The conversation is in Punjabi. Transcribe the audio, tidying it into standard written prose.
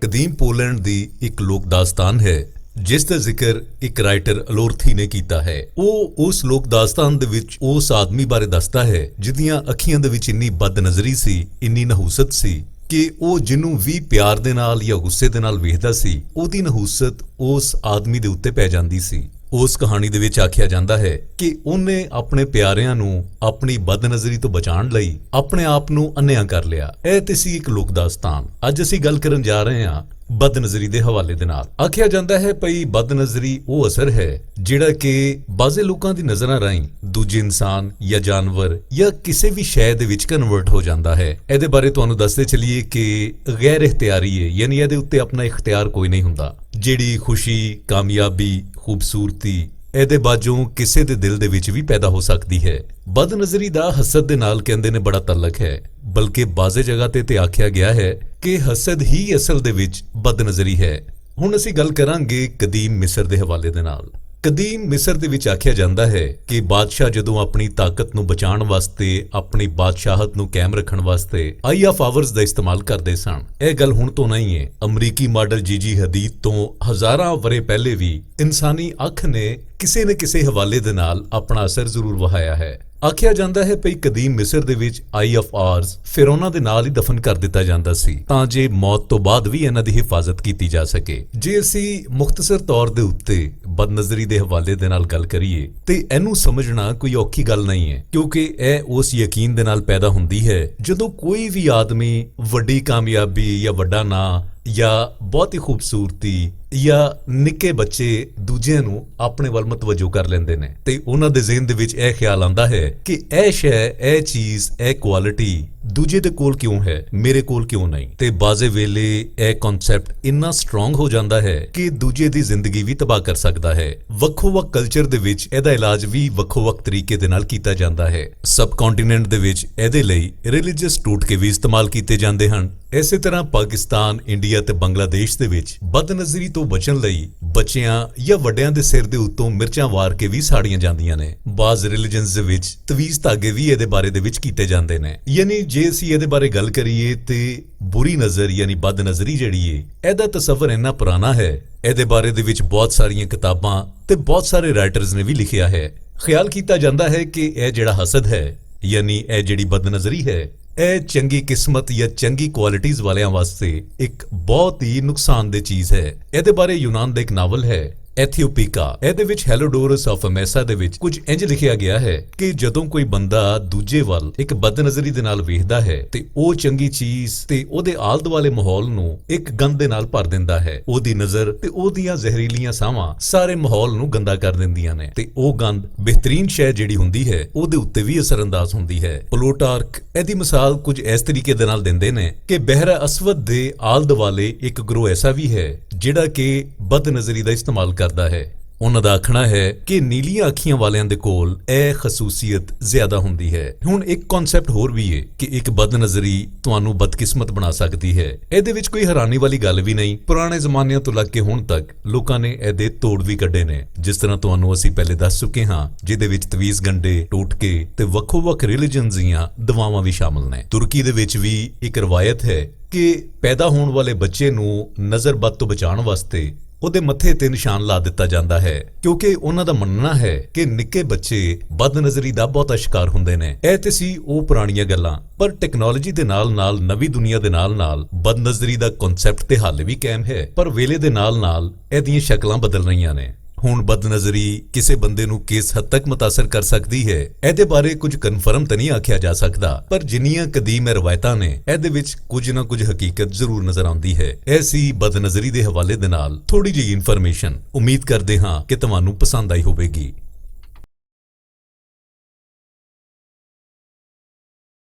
ਕਦੀਮ ਪੋਲੈਂਡ ਦੀ ਇੱਕ ਲੋਕ ਦਾਸਤਾਨ ਹੈ ਜਿਸ ਦਾ ਜ਼ਿਕਰ ਇੱਕ ਰਾਈਟਰ ਅਲੋਰਥੀ ਨੇ ਕੀਤਾ ਹੈ। ਉਹ ਉਸ ਲੋਕ ਦਾਸਤਾਨ ਦੇ ਵਿੱਚ ਉਸ ਆਦਮੀ ਬਾਰੇ ਦੱਸਦਾ ਹੈ ਜਿਹਦੀਆਂ ਅੱਖੀਆਂ ਦੇ ਵਿੱਚ ਇੰਨੀ ਬਦਨਜ਼ਰੀ ਸੀ, ਇੰਨੀ ਨਹੂਸਤ ਸੀ ਕਿ ਉਹ ਜਿਹਨੂੰ ਵੀ ਪਿਆਰ ਦੇ ਨਾਲ ਜਾਂ ਗੁੱਸੇ ਦੇ ਨਾਲ ਵੇਖਦਾ ਸੀ, ਉਹਦੀ ਨਹੂਸਤ ਉਸ ਆਦਮੀ ਦੇ ਉੱਤੇ ਪੈ ਜਾਂਦੀ ਸੀ। ਉਸ ਕਹਾਣੀ ਦੇ ਵਿੱਚ ਆਖਿਆ ਜਾਂਦਾ ਹੈ ਕਿ ਉਹਨੇ ਆਪਣੇ ਪਿਆਰਿਆਂ ਨੂੰ ਆਪਣੀ ਬਦਨਜ਼ਰੀ ਤੋਂ ਬਚਾਉਣ ਲਈ ਆਪਣੇ ਆਪ ਨੂੰ ਅੰਨ੍ਹਿਆ ਕਰ ਲਿਆ। ਇਹ ਤੇ ਸੀ ਇੱਕ ਲੋਕ ਦਾਸਤਾਨ। ਅੱਜ ਅਸੀਂ ਗੱਲ ਕਰਨ ਜਾ ਰਹੇ ਹਾਂ ਬਦਨਜ਼ਰੀ ਦੇ ਹਵਾਲੇ ਦੇ ਨਾਲ। ਆਖਿਆ ਜਾਂਦਾ ਹੈ ਭਈ ਬਦਨਜ਼ਰੀ ਉਹ ਅਸਰ ਹੈ ਜਿਹੜਾ ਕਿ ਬਾਜ਼ੇ ਲੋਕਾਂ ਦੀ ਨਜ਼ਰਾਂ ਰਾਹੀਂ ਦੂਜੇ ਇਨਸਾਨ ਜਾਂ ਜਾਨਵਰ ਜਾਂ ਕਿਸੇ ਵੀ ਸ਼ੈ ਦੇ ਵਿੱਚ ਕਨਵਰਟ ਹੋ ਜਾਂਦਾ ਹੈ। ਇਹਦੇ ਬਾਰੇ ਤੁਹਾਨੂੰ ਦੱਸਦੇ ਚਲੀਏ ਕਿ ਗੈਰ ਇਖਤਿਆਰੀ ਹੈ, ਯਾਨੀ ਇਹਦੇ ਉੱਤੇ ਆਪਣਾ ਇਖਤਿਆਰ ਕੋਈ ਨਹੀਂ ਹੁੰਦਾ। ਜਿਹੜੀ ਖੁਸ਼ੀ, ਕਾਮਯਾਬੀ, ਖੂਬਸੂਰਤੀ ਇਹਦੇ ਬਾਝੋਂ ਕਿਸੇ ਦੇ ਦਿਲ ਦੇ ਵਿੱਚ ਵੀ ਪੈਦਾ ਹੋ ਸਕਦੀ ਹੈ। ਬਦਨਜ਼ਰੀ ਦਾ ਹਸਦ ਦੇ ਨਾਲ ਕਹਿੰਦੇ ਨੇ ਬੜਾ ਤਲਕ ਹੈ, ਬਲਕਿ ਬਾਜ਼ੇ ਜਗ੍ਹਾ ਤੇ ਆਖਿਆ ਗਿਆ ਹੈ ਕਿ ਹਸਦ ਹੀ ਅਸਲ ਦੇ ਵਿੱਚ ਬਦਨਜ਼ਰੀ ਹੈ। ਹੁਣ ਅਸੀਂ ਗੱਲ ਕਰਾਂਗੇ ਕਦੀਮ ਮਿਸਰ ਦੇ ਹਵਾਲੇ ਦੇ ਨਾਲ। ਕਦੀਮ ਮਿਸਰ ਦੇ ਵਿੱਚ ਆਖਿਆ ਜਾਂਦਾ ਹੈ ਕਿ ਬਾਦਸ਼ਾਹ ਜਦੋਂ ਆਪਣੀ ਤਾਕਤ ਨੂੰ ਬਚਾਉਣ ਵਾਸਤੇ, ਆਪਣੀ ਬਾਦਸ਼ਾਹਤ ਨੂੰ ਕਾਇਮ ਰੱਖਣ ਵਾਸਤੇ ਆਈ ਆਫ ਆਵਰਸ ਦਾ ਇਸਤੇਮਾਲ ਕਰਦੇ ਸਨ। ਇਹ ਗੱਲ ਹੁਣ ਤੋਂ ਨਹੀਂ ਹੈ। ਅਮਰੀਕੀ ਮਾਡਲ ਜੀਜੀ ਹਦੀਦ ਤੋਂ ਹਜ਼ਾਰਾਂ ਵਰੇ ਪਹਿਲੇ ਵੀ ਇਨਸਾਨੀ ਅੱਖ ਨੇ ਕਿਸੇ न ਕਿਸੇ ਹਵਾਲੇ ਦੇ ਨਾਲ ਆਪਣਾ ਅਸਰ ਜ਼ਰੂਰ ਵਹਾਇਆ ਹੈ। ਆਖਿਆ ਜਾਂਦਾ ਹੈ ਭਈ ਕਦੀਮ ਮਿਸਰ ਦੇ ਵਿੱਚ ਆਈ ਆਫ ਆਰਸ ਫਿਰੌਨਾਂ ਦੇ ਨਾਲ ਹੀ ਦਫਨ ਕਰ ਦਿੱਤਾ ਜਾਂਦਾ ਸੀ ਤਾਂ ਜੇ ਮੌਤ ਤੋਂ ਬਾਅਦ ਵੀ ਇਹਨਾਂ ਦੀ ਹਿਫਾਜ਼ਤ ਕੀਤੀ ਜਾ ਸਕੇ। ਜੇ ਅਸੀਂ ਮੁਖਤਸਰ ਤੌਰ ਦੇ ਉੱਤੇ ਬਦਨਜ਼ਰੀ ਦੇ ਹਵਾਲੇ ਦੇ ਨਾਲ ਗੱਲ ਕਰੀਏ ਤੇ ਇਹਨੂੰ ਸਮਝਣਾ ਕੋਈ ਔਖੀ ਗੱਲ ਨਹੀਂ ਹੈ, ਕਿਉਂਕਿ ਇਹ ਉਸ ਯਕੀਨ ਦੇ ਨਾਲ ਪੈਦਾ ਹੁੰਦੀ ਹੈ ਜਦੋਂ ਕੋਈ ਵੀ ਆਦਮੀ ਵੱਡੀ ਕਾਮਯਾਬੀ ਜਾਂ ਵੱਡਾ ਨਾਂ ਜਾਂ ਬਹੁਤੀ ਖੂਬਸੂਰਤੀ ਜਾਂ ਨਿੱਕੇ ਬੱਚੇ ਦੂਜਿਆਂ ਨੂੰ ਆਪਣੇ ਵੱਲ ਮਤਵੱਜੋ ਕਰ ਲੈਂਦੇ ਨੇ ਤੇ ਉਹਨਾਂ ਦੇ ਜ਼ਿਹਨ ਦੇ ਵਿੱਚ ਇਹ ਖਿਆਲ ਆਉਂਦਾ ਹੈ ਕਿ ਇਹ ਸ਼ੈ, ਇਹ ਚੀਜ਼, ਇਹ ਕੁਆਲਿਟੀ ਦੂਜੇ ਦੇ ਕੋਲ ਕਿਉਂ ਹੈ, ਮੇਰੇ ਕੋਲ ਕਿਉਂ ਨਹੀਂ। ਤੇ ਬਾਜ਼ੇ ਵੇਲੇ ਇਹ ਕਨਸੈਪਟ ਇੰਨਾ ਸਟਰੋਂਗ ਹੋ ਜਾਂਦਾ ਹੈ ਕਿ ਦੂਜੇ ਦੀ ਜ਼ਿੰਦਗੀ ਵੀ ਤਬਾਹ ਕਰ ਸਕਦਾ ਹੈ। ਵੱਖੋ-ਵੱਖ ਕਲਚਰ ਦੇ ਵਿੱਚ ਇਹਦਾ ਇਲਾਜ ਵੀ ਵੱਖੋ-ਵੱਖ ਤਰੀਕੇ ਦੇ ਨਾਲ ਕੀਤਾ ਜਾਂਦਾ ਹੈ। ਸਬ ਕੰਟੀਨੈਂਟ ਦੇ ਵਿੱਚ ਇਹਦੇ ਲਈ ਰਿਲੀਜੀਅਸ ਟੋਟਕੇ ਵੀ ਇਸਤੇਮਾਲ ਕੀਤੇ ਜਾਂਦੇ ਹਨ। ਇਸੇ ਤਰ੍ਹਾਂ ਪਾਕਿਸਤਾਨ, ਇੰਡੀਆ ਤੇ ਬੰਗਲਾਦੇਸ਼ ਦੇ ਵਿੱਚ ਬਦਨਜ਼ਰੀ ਤੋਂ ਬਚਣ ਲਈ ਬੱਚਿਆਂ ਜਾਂ ਵੱਡਿਆਂ ਦੇ ਸਿਰ ਦੇ ਉੱਤੋਂ ਮਿਰਚਾਂ ਵਾਰ ਕੇ ਵੀ ਸਾੜੀਆਂ ਜਾਂਦੀਆਂ ਨੇ। ਬਾਜ਼ ਰਿਲੀਜਨਸ ਦੇ ਵਿੱਚ ਤਵੀਜ਼ ਧਾਗੇ ਵੀ ਇਹਦੇ ਬਾਰੇ ਦੇ ਵਿੱਚ ਕੀਤੇ ਜਾਂਦੇ ਨੇ। ਯਾਨੀ ਜੇ ਅਸੀਂ ਇਹਦੇ ਬਾਰੇ ਗੱਲ ਕਰੀਏ ਤੇ ਬੁਰੀ ਨਜ਼ਰ ਯਾਨੀ ਬਦਨਜ਼ਰੀ ਜਿਹੜੀ ਏ, ਇਹਦਾ ਤਸੱਵਰ ਇੰਨਾ ਪੁਰਾਣਾ ਹੈ। ਇਹਦੇ ਬਾਰੇ ਦੇ ਵਿੱਚ ਬਹੁਤ ਸਾਰੀਆਂ ਕਿਤਾਬਾਂ ਤੇ ਬਹੁਤ ਸਾਰੇ ਰਾਈਟਰਸ ਨੇ ਵੀ ਲਿਖਿਆ ਹੈ। ਖਿਆਲ ਕੀਤਾ ਜਾਂਦਾ ਹੈ ਕਿ ਇਹ ਜਿਹੜਾ ਹਸਦ ਹੈ ਯਾਨੀ ਇਹ ਜਿਹੜੀ ਬਦਨਜ਼ਰੀ ਹੈ, ਇਹ ਚੰਗੀ ਕਿਸਮਤ ਜਾਂ ਚੰਗੀ ਕੁਆਲਿਟੀਜ਼ ਵਾਲਿਆਂ ਵਾਸਤੇ ਇੱਕ ਬਹੁਤ ਹੀ ਨੁਕਸਾਨਦੇਹ ਚੀਜ਼ ਹੈ। ਇਹਦੇ ਬਾਰੇ ਯੂਨਾਨ ਦਾ ਇੱਕ ਨਾਵਲ ਹੈ ਐਥੀਓਪੀਕਾ। ਇਹਦੇ ਵਿੱਚ ਹੈਲੋਡੋਰਸ ਆਫ ਅਮੈਸਾ ਦੇ ਵਿੱਚ ਕੁਝ ਇੰਜ ਲਿਖਿਆ ਗਿਆ ਹੈ ਕਿ ਜਦੋਂ ਕੋਈ ਬੰਦਾ ਦੂਜੇ ਵੱਲ ਇੱਕ ਬਦਨਜ਼ਰੀ ਦੇ ਨਾਲ ਵੇਖਦਾ ਹੈ ਤੇ ਉਹ ਚੰਗੀ ਚੀਜ਼ ਤੇ ਉਹਦੇ ਆਲੇ ਦੁਆਲੇ ਮਾਹੌਲ ਨੂੰ ਇੱਕ ਗੰਦ ਦੇ ਨਾਲ ਭਰ ਦਿੰਦਾ ਹੈ। ਉਹਦੀ ਨਜ਼ਰ ਤੇ ਉਹਦੀਆਂ ਜ਼ਹਿਰੀਲੀਆਂ ਸਾਹਾਂ ਸਾਰੇ ਮਾਹੌਲ ਨੂੰ ਗੰਦਾ ਕਰ ਦਿੰਦੀਆਂ ਨੇ ਤੇ ਉਹ ਗੰਦ ਬਿਹਤਰੀਨ ਸ਼ੈ ਜਿਹੜੀ ਹੁੰਦੀ ਹੈ ਉਹਦੇ ਉੱਤੇ ਵੀ ਅਸਰਅੰਦਾਜ਼ ਹੁੰਦੀ ਹੈ। ਪਲੂਟਾਰਕ ਇਹਦੀ ਮਿਸਾਲ ਕੁਝ ਇਸ ਤਰੀਕੇ ਦੇ ਨਾਲ ਦਿੰਦੇ ਨੇ ਕਿ ਬਹਿਰਾ ਅਸਵਦ ਦੇ ਆਲੇ ਦੁਆਲੇ ਇੱਕ ਗਰੋਹ ਐਸਾ ਵੀ ਹੈ ਜਿਹੜਾ ਕਿ ਬਦਨਜ਼ਰੀ ਦਾ ਇਸਤੇਮਾਲ ਕਰਦਾ ਹੈ। ਉਹਨਾਂ ਦਾ ਆਖਣਾ ਹੈ ਕਿ ਨੀਲੀਆਂ ਅੱਖੀਆਂ ਵਾਲਿਆਂ ਦੇ ਕੋਲ ਇਹ ਖਸੂਸੀਅਤ ਜ਼ਿਆਦਾ ਹੁੰਦੀ ਹੈ। ਹੁਣ ਇੱਕ ਕਨਸੈਪਟ ਹੋਰ ਵੀ ਹੈ ਕਿ ਇੱਕ ਬਦਨਜ਼ਰੀ ਤੁਹਾਨੂੰ ਬਦਕਿਸਮਤ ਬਣਾ ਸਕਦੀ ਹੈ। ਇਹਦੇ ਵਿੱਚ ਕੋਈ ਹੈਰਾਨੀ ਵਾਲੀ ਗੱਲ ਵੀ ਨਹੀਂ। ਪੁਰਾਣੇ ਜ਼ਮਾਨਿਆਂ ਤੋਂ ਲੱਗ ਕੇ ਹੁਣ ਤੱਕ ਲੋਕਾਂ ਨੇ ਇਹਦੇ ਤੋੜ ਵੀ ਕੱਢੇ ਨੇ, ਜਿਸ ਤਰ੍ਹਾਂ ਤੁਹਾਨੂੰ ਅਸੀਂ ਪਹਿਲੇ ਦੱਸ ਚੁੱਕੇ ਹਾਂ, ਜਿਹਦੇ ਵਿੱਚ ਤਵੀਜ਼ ਗੰਡੇ, ਟੋਟਕੇ ਤੇ ਵੱਖੋ-ਵੱਖ ਰਿਲੀਜਨਸ ਦੀਆਂ ਦਵਾਵਾਂ ਵੀ ਸ਼ਾਮਲ ਨੇ। ਤੁਰਕੀ ਦੇ ਵਿੱਚ ਵੀ ਇੱਕ ਰਵਾਇਤ ਹੈ ਕਿ ਪੈਦਾ ਹੋਣ ਵਾਲੇ ਬੱਚੇ ਨੂੰ ਨਜ਼ਰ ਬਦ ਤੋਂ ਬਚਾਉਣ ਵਾਸਤੇ ਉਹਦੇ ਮੱਥੇ ਤੇ ਨਿਸ਼ਾਨ ਲਾ ਦਿੱਤਾ ਜਾਂਦਾ ਹੈ, ਕਿਉਂਕਿ ਉਹਨਾਂ ਦਾ ਮੰਨਣਾ ਹੈ ਕਿ ਨਿੱਕੇ ਬੱਚੇ ਬਦਨਜ਼ਰੀ ਦਾ ਬਹੁਤਾ ਸ਼ਿਕਾਰ ਹੁੰਦੇ ਨੇ। ਇਹ ਤੇ ਸੀ ਉਹ ਪੁਰਾਣੀਆਂ ਗੱਲਾਂ, ਪਰ ਟੈਕਨੋਲੋਜੀ ਦੇ ਨਾਲ-ਨਾਲ ਨਵੀਂ ਦੁਨੀਆ ਦੇ ਨਾਲ-ਨਾਲ ਬਦਨਜ਼ਰੀ ਦਾ ਕਨਸੈਪਟ ਤੇ ਹਾਲੇ ਵੀ ਕਾਇਮ ਹੈ, ਪਰ ਵੇਲੇ ਦੇ ਨਾਲ-ਨਾਲ ਇਹਦੀਆਂ ਸ਼ਕਲਾਂ ਬਦਲ ਰਹੀਆਂ ਨੇ। ਹੁਣ ਬਦਨਜ਼ਰੀ ਕਿਸੇ ਬੰਦੇ ਨੂੰ ਕਿਸ ਹੱਦ ਤੱਕ ਮੁਤਾਸਰ ਕਰ ਸਕਦੀ ਹੈ, ਇਹਦੇ ਬਾਰੇ ਕੁਝ ਕਨਫਰਮ ਤਾਂ ਨਹੀਂ ਆਖਿਆ ਜਾ ਸਕਦਾ, ਪਰ ਜਿੰਨੀਆਂ ਕਦੀਮ ਰਵਾਇਤਾਂ ਨੇ ਇਹਦੇ ਵਿੱਚ ਕੁਝ ਨਾ ਕੁਝ ਹਕੀਕਤ ਜ਼ਰੂਰ ਨਜ਼ਰ ਆਉਂਦੀ ਹੈ। ਐਸੀ ਬਦਨਜ਼ਰੀ ਦੇ ਹਵਾਲੇ ਦੇ ਨਾਲ ਥੋੜੀ ਜਿਹੀ ਇਨਫੋਰਮੇਸ਼ਨ। ਉਮੀਦ ਕਰਦੇ ਹਾਂ ਕਿ ਤੁਹਾਨੂੰ ਪਸੰਦ ਆਈ ਹੋਵੇਗੀ।